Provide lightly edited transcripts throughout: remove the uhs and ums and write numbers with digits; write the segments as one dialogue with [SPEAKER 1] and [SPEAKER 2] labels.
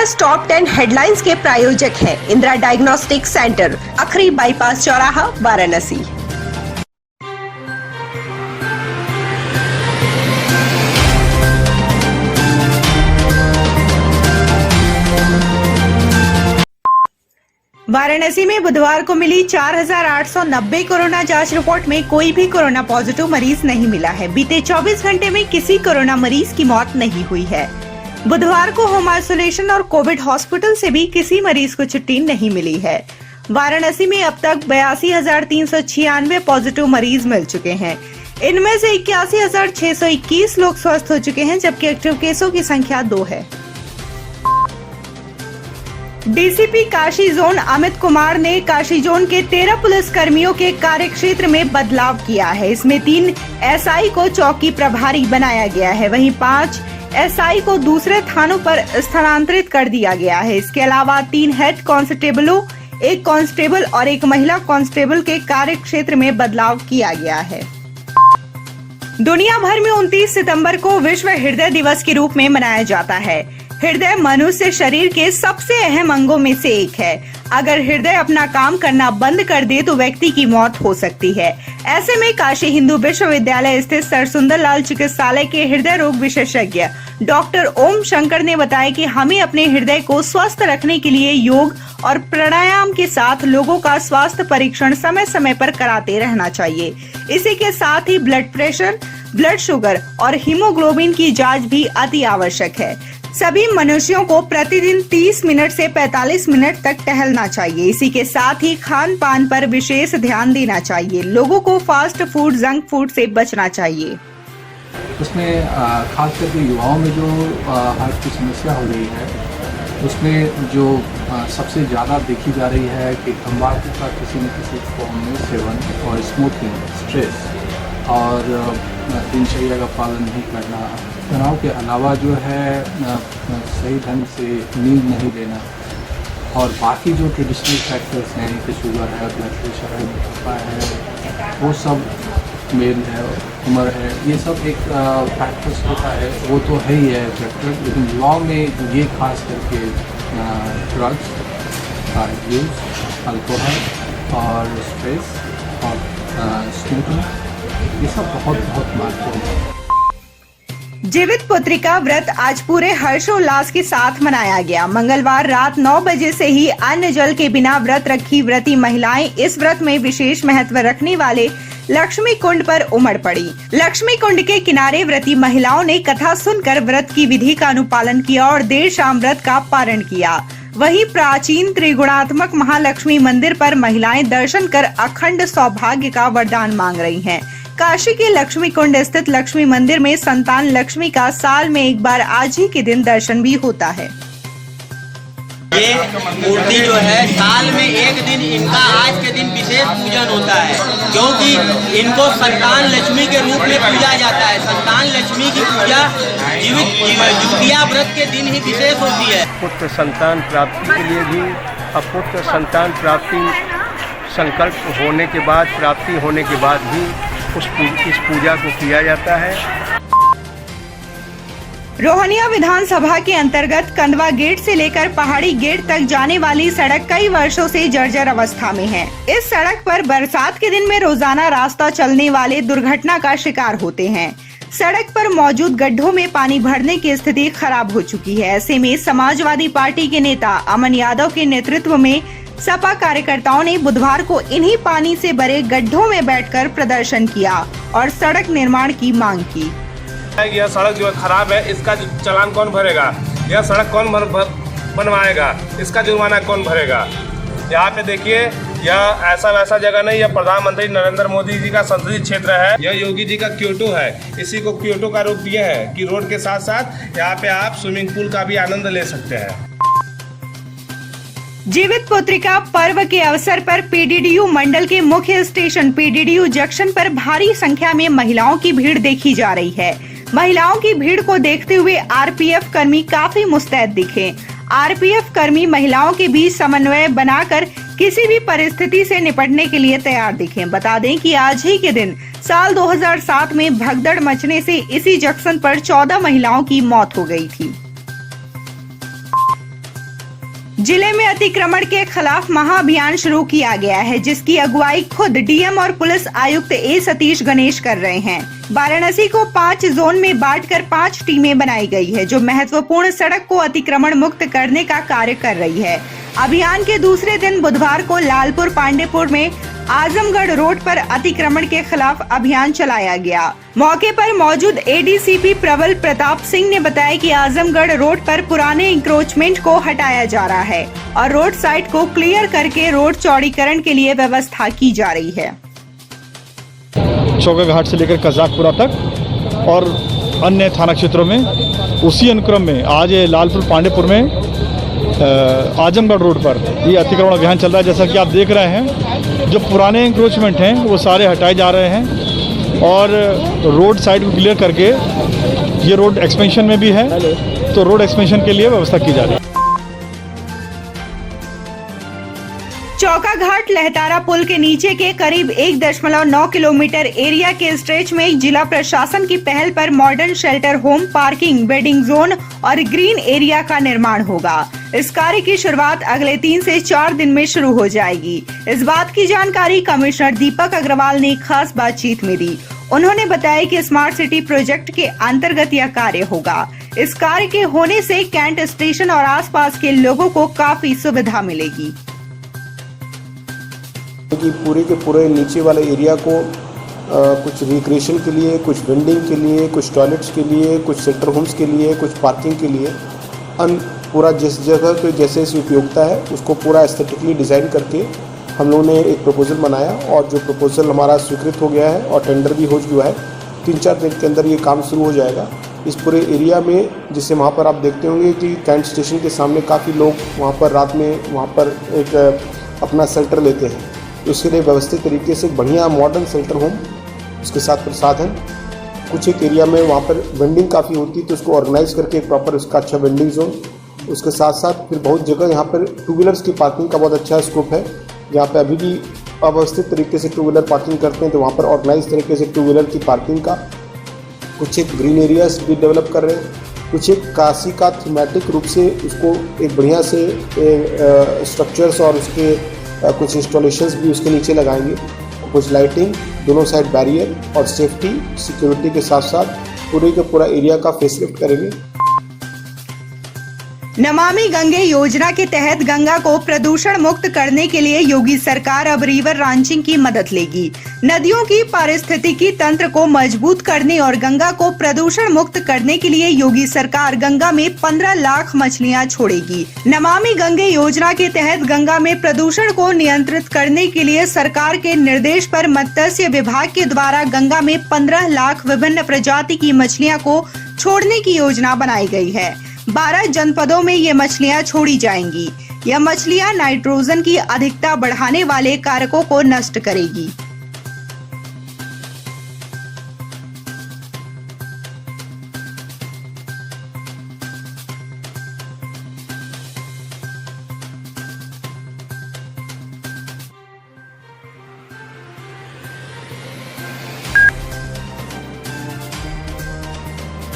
[SPEAKER 1] Famous top 10 headlines के प्रायोजक हैं इंदिरा डायग्नोस्टिक सेंटर, अखरी बाईपास चौराहा, वाराणसी। वाराणसी में बुधवार को मिली 4,890 कोरोना जांच रिपोर्ट में कोई भी कोरोना पॉजिटिव मरीज नहीं मिला है। बीते 24 घंटे में किसी कोरोना मरीज की मौत नहीं हुई है। बुधवार को होम आइसोलेशन और कोविड हॉस्पिटल से भी किसी मरीज को छुट्टी नहीं मिली है। वाराणसी में अब तक 82,396 पॉजिटिव मरीज मिल चुके हैं। इनमें से 81,621 लोग स्वस्थ हो चुके हैं, जबकि एक्टिव केसों की संख्या 2 है। डीसीपी काशी जोन अमित कुमार ने काशी जोन के 13 पुलिस कर्मियों के कार्य क्षेत्र में बदलाव किया है। इसमें 3 एसआई को चौकी प्रभारी बनाया गया है, वहीं 5 एसआई को दूसरे थानों पर स्थानांतरित कर दिया गया है। इसके अलावा 3 हेड कांस्टेबलों, 1 कांस्टेबल और 1 महिला कांस्टेबल के कार्य क्षेत्र में बदलाव किया गया है। दुनिया भर में 29 सितंबर को विश्व हृदय दिवस के रूप में मनाया जाता है। हृदय मनुष्य शरीर के सबसे अहम अंगों में से एक है। अगर हृदय अपना काम करना बंद कर दे तो व्यक्ति की मौत हो सकती है। ऐसे में काशी हिंदू विश्वविद्यालय स्थित सर सुंदरलाल चिकित्सालय के हृदय रोग विशेषज्ञ डॉक्टर ओम शंकर ने बताया कि हमें अपने हृदय को स्वस्थ रखने के लिए योग और प्राणायाम के साथ लोगों का स्वास्थ्य परीक्षण समय समय पर कराते रहना चाहिए। इसी के साथ ही ब्लड प्रेशर, ब्लड शुगर और हीमोग्लोबिन की जांच भी अति आवश्यक है। सभी मनुष्यों को प्रतिदिन 30 मिनट से 45 मिनट तक टहलना चाहिए। इसी के साथ ही खान पान पर विशेष ध्यान देना चाहिए। लोगों को फास्ट फूड, जंक फूड से बचना चाहिए।
[SPEAKER 2] उसमें खास करके युवाओं में जो हार्ट की समस्या हो रही है, उसमें जो सबसे ज़्यादा देखी जा रही है कि तंबाकू का किसी न किसी फॉर्म में सेवन और स्मोकिंग, स्ट्रेस और दिनचर्या का पालन नहीं करना, तनाव के अलावा जो है सही ढंग से नींद नहीं लेना और बाकी जो ट्रेडिशनल फैक्टर्स हैं जैसे शुगर है, ब्लड प्रेशर है, मोटापा है, वो सब मेल है, उम्र है, ये सब एक फैक्टर्स होता है, वो तो है ही है फैक्टर। लेकिन युवाओं में ये खास करके ड्रग्स का यूज़, अल्कोहल और स्ट्रेस और स्मोकिंग, ये सब बहुत महत्वपूर्ण है।
[SPEAKER 1] जीवित पुत्री का व्रत आज पूरे हर्षोल्लास के साथ मनाया गया। मंगलवार रात 9 बजे से ही अन्न जल के बिना व्रत रखी व्रती महिलाएं इस व्रत में विशेष महत्व रखने वाले लक्ष्मी कुंड पर उमड़ पड़ी। लक्ष्मी कुंड के किनारे व्रती महिलाओं ने कथा सुनकर व्रत की विधि का अनुपालन किया और देर शाम व्रत का पारण किया। वहीं प्राचीन त्रिगुणात्मक महालक्ष्मी मंदिर पर महिलाएं दर्शन कर अखंड सौभाग्य का वरदान मांग रही हैं। काशी के लक्ष्मी कुंड स्थित लक्ष्मी मंदिर में संतान लक्ष्मी का साल में एक बार आज ही के दिन दर्शन भी होता है।
[SPEAKER 3] ये मूर्ति जो है साल में एक दिन इनका आज के दिन विशेष पूजन होता है, क्योंकि इनको संतान लक्ष्मी के रूप में पूजा जाता है। संतान लक्ष्मी की पूजा जितिया व्रत के दिन ही विशेष होती है।
[SPEAKER 4] पुत्र संतान प्राप्ति के लिए भी अपुत्र संतान प्राप्ति संकल्प होने के बाद, प्राप्ति होने के बाद भी इस पूजा को किया जाता है।
[SPEAKER 1] रोहनिया विधानसभा के अंतर्गत कंदवा गेट से लेकर पहाड़ी गेट तक जाने वाली सड़क कई वर्षों से जर्जर अवस्था में है। इस सड़क पर बरसात के दिन में रोजाना रास्ता चलने वाले दुर्घटना का शिकार होते हैं। सड़क पर मौजूद गड्ढों में पानी भरने की स्थिति खराब हो चुकी है। ऐसे में समाजवादी पार्टी के नेता अमन यादव के नेतृत्व में सपा कार्यकर्ताओं ने बुधवार को इन्हीं पानी से भरे गड्ढों में बैठकर प्रदर्शन किया और सड़क निर्माण की मांग की।
[SPEAKER 5] यह सड़क जो खराब है, इसका चालान कौन भरेगा? यह सड़क कौन बनवाएगा? इसका जुर्माना कौन भरेगा? यहाँ पे देखिए, यह ऐसा वैसा जगह नहीं, यह प्रधानमंत्री नरेंद्र मोदी जी का संसदीय क्षेत्र है। यह योगी जी का क्योटो है। इसी को क्योटो का रूप दिया है कि रोड के साथ साथ यहाँ पे आप स्विमिंग पूल का भी आनंद ले सकते हैं।
[SPEAKER 1] जीवित पुत्रिका पर्व के अवसर पर पीडीडीयू मंडल के मुख्य स्टेशन पीडीडीयू जंक्शन पर भारी संख्या में महिलाओं की भीड़ देखी जा रही है। महिलाओं की भीड़ को देखते हुए आरपीएफ कर्मी काफी मुस्तैद दिखे। आरपीएफ कर्मी महिलाओं के बीच समन्वय बनाकर किसी भी परिस्थिति से निपटने के लिए तैयार दिखे। बता दें कि आज ही के दिन साल 2007 में भगदड़ मचने से इसी जंक्शन पर 14 महिलाओं की मौत हो गई थी। जिले में अतिक्रमण के खिलाफ महाअभियान शुरू किया गया है, जिसकी अगुवाई खुद डीएम और पुलिस आयुक्त ए सतीश गणेश कर रहे हैं। वाराणसी को 5 जोन में बांटकर 5 टीमें बनाई गई है, जो महत्वपूर्ण सड़क को अतिक्रमण मुक्त करने का कार्य कर रही है। अभियान के दूसरे दिन बुधवार को लालपुर पांडेपुर में आजमगढ़ रोड पर अतिक्रमण के खिलाफ अभियान चलाया गया। मौके पर मौजूद एडीसीपी प्रबल प्रताप सिंह ने बताया कि आजमगढ़ रोड पर पुराने इंक्रोचमेंट को हटाया जा रहा है और रोड साइड को क्लियर करके रोड चौड़ीकरण के लिए व्यवस्था की जा रही है।
[SPEAKER 6] चौका घाट से लेकर कजाकपुरा तक और अन्य थाना क्षेत्रों में उसी अनुक्रम में आज लालपुर पांडेपुर में आजमगढ़ रोड पर ये अतिक्रमण अभियान चल रहा है। जैसा कि आप देख रहे हैं, जो पुराने इंक्रोचमेंट हैं वो सारे हटाए जा रहे हैं और रोड साइड को क्लियर करके ये रोड एक्सपेंशन में भी है, तो रोड एक्सपेंशन के लिए व्यवस्था की जा रही है।
[SPEAKER 1] चौका घाट लहतारा पुल के नीचे के करीब 1.9 किलोमीटर एरिया के स्ट्रेच में जिला प्रशासन की पहल पर modern shelter home, parking, wedding zone और ग्रीन एरिया का निर्माण होगा। इस कार्य की शुरुआत अगले 3 से 4 दिन में शुरू हो जाएगी। इस बात की जानकारी कमिश्नर दीपक अग्रवाल ने खास बातचीत में दी। उन्होंने बताया कि स्मार्ट सिटी प्रोजेक्ट के अंतर्गत यह कार्य होगा। इस कार्य के होने से कैंट स्टेशन और आसपास के लोगों को काफी सुविधा मिलेगी।
[SPEAKER 7] कि पूरे के पूरे नीचे वाले एरिया को कुछ रिक्रिएशन के लिए, कुछ वेंडिंग के लिए, कुछ टॉयलेट्स के लिए, कुछ शेल्टर होम्स के लिए, कुछ पार्किंग के लिए पूरा जिस जगह के जैसे उपयोगिता है उसको पूरा एस्थेटिकली डिज़ाइन करके हम लोगों ने एक प्रपोजल बनाया और जो प्रपोजल हमारा स्वीकृत हो गया है और टेंडर भी हो चुका है। 3-4 दिन के अंदर ये काम शुरू हो जाएगा। इस पूरे एरिया में, जिससे वहाँ पर आप देखते होंगे कि कैंट स्टेशन के सामने काफ़ी लोग वहाँ पर रात में वहाँ पर एक अपना शेल्टर लेते हैं। उसके लिए व्यवस्थित तरीके से बढ़िया मॉडर्न शेल्टर होम, उसके साथ प्रसाधन, कुछ एक एरिया में वहाँ पर वेंडिंग काफ़ी होती है तो उसको ऑर्गेनाइज करके एक प्रॉपर उसका अच्छा वेंडिंग जोन, उसके साथ साथ फिर बहुत जगह यहाँ पर 2 व्हीलर्स की पार्किंग का बहुत अच्छा स्कोप है। यहाँ पे अभी भी अव्यवस्थित तरीके से 2 व्हीलर पार्किंग करते हैं, तो वहाँ पर ऑर्गेनाइज तरीके से 2 व्हीलर की पार्किंग का कुछ एक ग्रीन एरियाज भी डेवलप कर रहे हैं। कुछ एक काशी का थीमेटिक रूप से उसको एक बढ़िया से स्ट्रक्चर्स और उसके कुछ इंस्टॉलेशंस भी उसके नीचे लगाएंगे। कुछ लाइटिंग, दोनों साइड बैरियर और सेफ्टी सिक्योरिटी के साथ साथ पूरे के पूरा एरिया का फेसलिफ्ट करेंगे।
[SPEAKER 1] नमामि गंगे योजना के तहत गंगा को प्रदूषण मुक्त करने के लिए योगी सरकार अब रिवर रांचिंग की मदद लेगी। नदियों की पारिस्थितिकी तंत्र को मजबूत करने और गंगा को प्रदूषण मुक्त करने के लिए योगी सरकार गंगा में 15 लाख मछलियां छोड़ेगी। नमामि गंगे योजना के तहत गंगा में प्रदूषण को नियंत्रित करने के लिए सरकार के निर्देश पर मत्स्य विभाग के द्वारा गंगा में 15 लाख विभिन्न प्रजाति की मछलियां को छोड़ने की योजना बनाई गई है। 12 जनपदों में ये मछलियां छोड़ी जाएंगी। यह मछलियां नाइट्रोजन की अधिकता बढ़ाने वाले कारकों को नष्ट करेगी।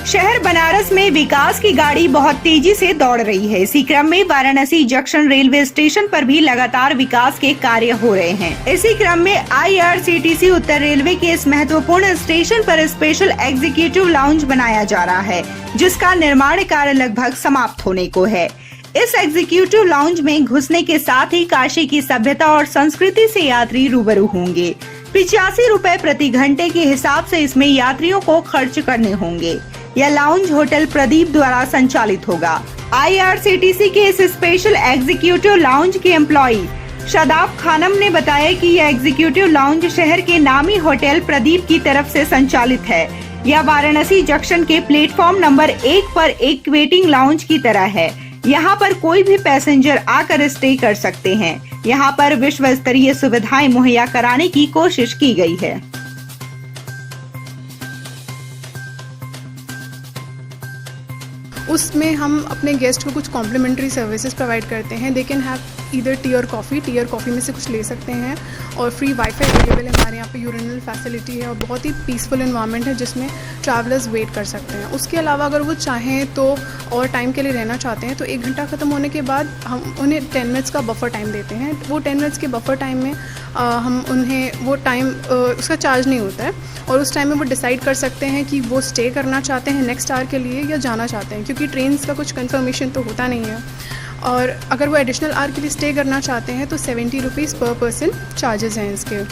[SPEAKER 1] शहर बनारस में विकास की गाड़ी बहुत तेजी से दौड़ रही है। इसी क्रम में वाराणसी जंक्शन रेलवे स्टेशन पर भी लगातार विकास के कार्य हो रहे हैं। इसी क्रम में IRCTC उत्तर रेलवे के इस महत्वपूर्ण स्टेशन पर स्पेशल एग्जीक्यूटिव लाउंज बनाया जा रहा है, जिसका निर्माण कार्य लगभग समाप्त होने को है। इस एग्जीक्यूटिव लाउंज में घुसने के साथ ही काशी की सभ्यता और संस्कृति से यात्री रूबरू होंगे। 85 रुपए प्रति घंटे के हिसाब से इसमें यात्रियों को खर्च करने होंगे। यह लाउंज होटल प्रदीप द्वारा संचालित होगा। IRCTC के इस स्पेशल एग्जीक्यूटिव लाउंज के एम्प्लॉई शादाब खानम ने बताया कि यह एग्जीक्यूटिव लाउंज शहर के नामी होटल प्रदीप की तरफ से संचालित है। यह वाराणसी जंक्शन के प्लेटफॉर्म नंबर 1 पर एक वेटिंग लाउंज की तरह है। यहाँ पर कोई भी पैसेंजर आकर स्टे कर सकते हैं। यहाँ पर विश्व स्तरीय सुविधाएं मुहैया कराने की कोशिश की गई है।
[SPEAKER 8] उसमें हम अपने गेस्ट को कुछ कॉम्प्लीमेंट्री सर्विसेज प्रोवाइड करते हैं। They can have either T और कॉफ़ी में से कुछ ले सकते हैं, और फ्री वाईफाई अवेलेबल है हमारे यहाँ पे, यूरिनल फैसिलिटी है, और बहुत ही पीसफुल एनवायरनमेंट है जिसमें ट्रैवलर्स वेट कर सकते हैं। उसके अलावा अगर वो चाहें तो और टाइम के लिए रहना चाहते हैं तो 1 घंटा ख़त्म होने के बाद हम उन्हें 10 मिनट्स का बफर टाइम देते हैं। वो 10 मिनट्स के बफर टाइम में हम उन्हें वो टाइम उसका चार्ज नहीं होता है, और उस टाइम में वो डिसाइड कर सकते हैं कि वो स्टे करना चाहते हैं नेक्स्ट आवर के लिए या जाना चाहते हैं, क्योंकि ट्रेन्स का कुछ कंफर्मेशन तो होता नहीं है। और अगर वो एडिशनल आवर के लिए स्टे करना चाहते हैं तो 70 रुपीज़ पर पर्सन चार्जेस हैं इसके।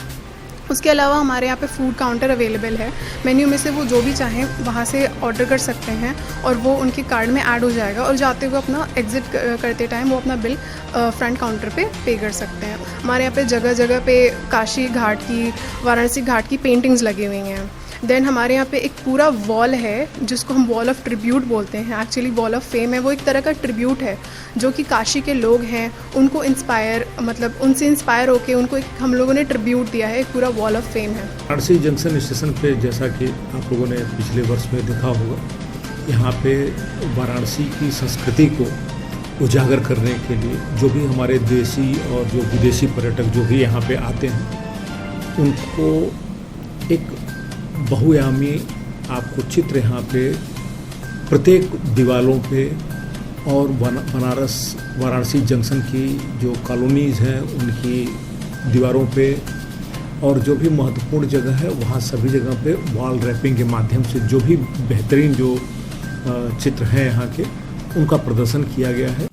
[SPEAKER 8] उसके अलावा हमारे यहाँ पे फूड काउंटर अवेलेबल है। मेन्यू में से वो जो भी चाहें वहाँ से ऑर्डर कर सकते हैं, और वो उनके कार्ड में ऐड हो जाएगा, और जाते हुए अपना एग्ज़िट करते टाइम वो अपना बिल फ्रंट काउंटर पे कर सकते हैं। हमारे यहाँ पे जगह जगह पे काशी घाट की, वाराणसी घाट की पेंटिंग्स लगी हुई हैं। देन हमारे यहाँ पे एक पूरा वॉल है जिसको हम वॉल ऑफ ट्रिब्यूट बोलते हैं, एक्चुअली वॉल ऑफ फेम है। वो एक तरह का ट्रिब्यूट है जो कि काशी के लोग हैं उनको उनसे इंस्पायर होके उनको एक हम लोगों ने ट्रिब्यूट दिया है, एक पूरा वॉल ऑफ फेम है।
[SPEAKER 9] वाराणसी जंक्शन स्टेशन पे जैसा कि आप लोगों ने पिछले वर्ष में देखा होगा, यहाँ पे वाराणसी की संस्कृति को उजागर करने के लिए जो भी हमारे देशी और जो विदेशी पर्यटक जो भी यहाँ पे आते हैं उनको एक बहुआयामी आपको चित्र यहाँ पे प्रत्येक दीवारों पे और वाराणसी जंक्शन की जो कॉलोनीज़ हैं उनकी दीवारों पे और जो भी महत्वपूर्ण जगह है वहाँ सभी जगह पे वॉल रैपिंग के माध्यम से जो भी बेहतरीन जो चित्र हैं यहाँ के उनका प्रदर्शन किया गया है।